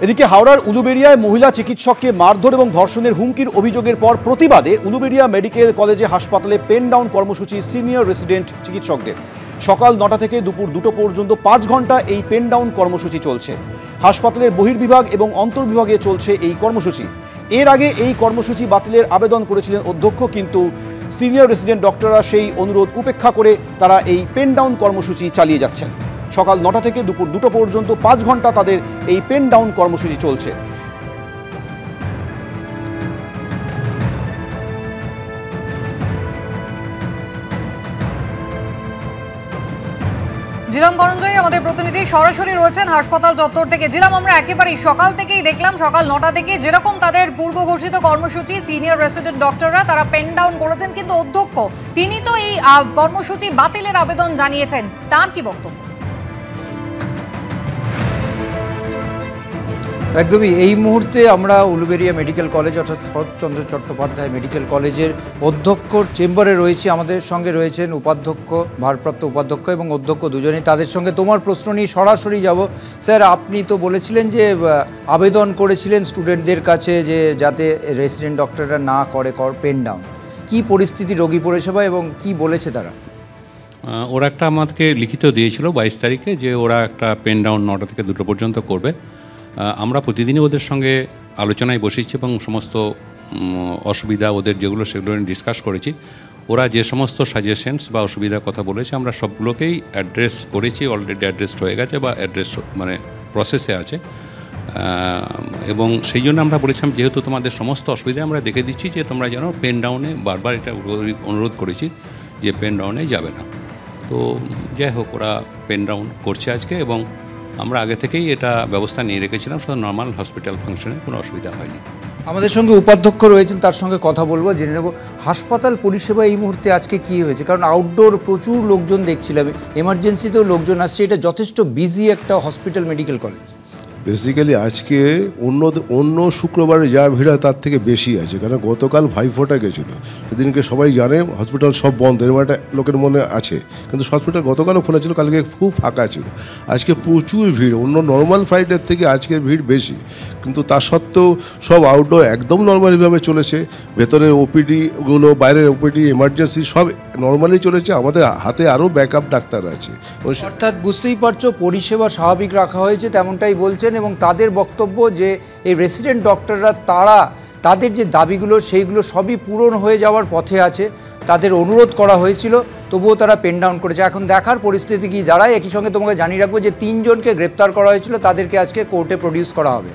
এদিকে হাওড়ার উলুবেড়িয়ায় মহিলা চিকিৎসককে মারধর এবং ধর্ষণের হুমকির অভিযোগের পর প্রতিবাদে উলুবেড়িয়া মেডিকেল কলেজে হাসপাতালে পেন ডাউন কর্মসূচি সিনিয়র রেসিডেন্ট চিকিৎসকদের। সকাল 9টা থেকে দুপুর 2টো পর্যন্ত 5 ঘন্টা এই পেন ডাউন কর্মসূচি চলছে। হাসপাতালের বহির্বিভাগ এবং অন্তর্বিভাগে চলছে এই কর্মসূচি। এর আগে এই কর্মসূচি বাতিলের আবেদন করেছিলেন অধ্যক্ষ, কিন্তু সিনিয়র রেসিডেন্ট ডক্টররা সেই অনুরোধ উপেক্ষা করে তারা এই পেন ডাউন কর্মসূচি চালিয়ে যাচ্ছেন। সকাল 9টা থেকে দুপুর 2টো পর্যন্ত 5 ঘন্টা তাদের এই পেন ডাউন কর্মসূচি চলছে। জিলাম গরঞ্জয় আমাদের প্রতিনিধি সরাসরি রয়েছেন হাসপাতাল চত্বর থেকে। জিলাম, আমরা একেবারেই সকাল থেকেই দেখলাম, সকাল 9টা থেকে যেরকম তাদের পূর্ব ঘোষিত কর্মসূচি, সিনিয়র রেসিডেন্ট ডক্টররা তারা পেন ডাউন করেছেন, কিন্তু অধ্যক্ষ তিনি তো এই কর্মসূচি বাতিলের আবেদন জানিয়েছেন, তার কি বক্তব্য? একদমই এই মুহূর্তে আমরা উলুবেড়িয়া মেডিকেল কলেজ অর্থাৎ শরৎচন্দ্র চট্টোপাধ্যায় মেডিকেল কলেজের অধ্যক্ষর চেম্বারে রয়েছে। আমাদের সঙ্গে রয়েছেন উপাধ্যক্ষ, ভারপ্রাপ্ত উপাধ্যক্ষ এবং অধ্যক্ষ দুজনেই। তাদের সঙ্গে তোমার প্রশ্ন নিয়ে সরাসরি যাব। স্যার, আপনি তো বলেছিলেন যে আবেদন করেছিলেন স্টুডেন্টদের কাছে যে যাতে রেসিডেন্ট ডক্টররা না করে পেন ডাউন। কী পরিস্থিতি রোগী পরিষেবা এবং কি বলেছে তারা? ওরা একটা আমাদেরকে লিখিত দিয়েছিল 22 তারিখে যে ওরা একটা পেন ডাউন 9টা থেকে 2টো পর্যন্ত করবে। আমরা প্রতিদিনই ওদের সঙ্গে আলোচনায় বসেছি এবং সমস্ত অসুবিধা ওদের যেগুলো সেগুলো ডিসকাস করেছি। ওরা যে সমস্ত সাজেশনস বা অসুবিধার কথা বলেছে আমরা সবগুলোকেই অ্যাড্রেস করেছি, অলরেডি অ্যাড্রেসড হয়ে গেছে বা অ্যাড্রেস মানে প্রসেসে আছে। এবং সেই জন্য আমরা বলেছিলাম যেহেতু তোমাদের সমস্ত অসুবিধা আমরা দেখে দিচ্ছি যে তোমরা যেন পেন ডাউনে, বারবার এটা অনুরোধ করেছি যে পেন ডাউনে যাবে না। তো যাই হোক, ওরা পেন ডাউন করছে আজকে এবং আমরা আগে থেকেই এটা ব্যবস্থা নিয়ে রেখেছিলাম, শুধু নর্মাল হসপিটাল ফাংশনে কোনো অসুবিধা হয়নি। আমাদের সঙ্গে উপাধ্যক্ষ রয়েছেন, তার সঙ্গে কথা বলবো, জেনে নেব হাসপাতাল পরিষেবা এই মুহূর্তে আজকে কী হয়েছে। কারণ আউটডোর প্রচুর লোকজন দেখছিলাম, এমার্জেন্সিতেও লোকজন আসছে, এটা যথেষ্ট বিজি একটা হসপিটাল মেডিকেল কলেজ। বেসিক্যালি আজকে অন্য শুক্রবারে যা ভিড় হয় তার থেকে বেশি আছে, কারণ গতকাল ভাইফোঁটা গেছিলো, সেদিনকে সবাই জানে হসপিটাল সব বন্ধ, এরকম একটা লোকের মনে আছে। কিন্তু হসপিটাল গতকালও খোলা ছিল, কালকে খুব ফাঁকা ছিল। আজকে প্রচুর ভিড়, অন্য নর্মাল ফ্রাইডের থেকে আজকের ভিড় বেশি। কিন্তু তা সত্ত্বেও সব আউটডোর একদম নর্মালিভাবে চলেছে। ভেতরের ওপিডিগুলো, বাইরের ওপিডি, এমার্জেন্সি সব নর্মালি চলেছে। আমাদের হাতে আরও ব্যাকআপ ডাক্তার আছে। অর্থাৎ বুঝতেই পারছো পরিষেবা স্বাভাবিক রাখা হয়েছে, তেমনটাই বলছেন। এবং তাদের বক্তব্য যে এই রেসিডেন্ট ডক্টররা তাদের যে দাবিগুলো সেইগুলো সবই পূরণ হয়ে যাওয়ার পথে আছে। তাদের অনুরোধ করা হয়েছিল, তবুও তারা পেন ডাউন করেছে। এখন দেখার পরিস্থিতি কি দাঁড়ায়। একই সঙ্গে তোমাকে জানিয়ে রাখবো যে 3 জনকে গ্রেপ্তার করা হয়েছিল, তাদেরকে আজকে কোর্টে প্রডিউস করা হবে।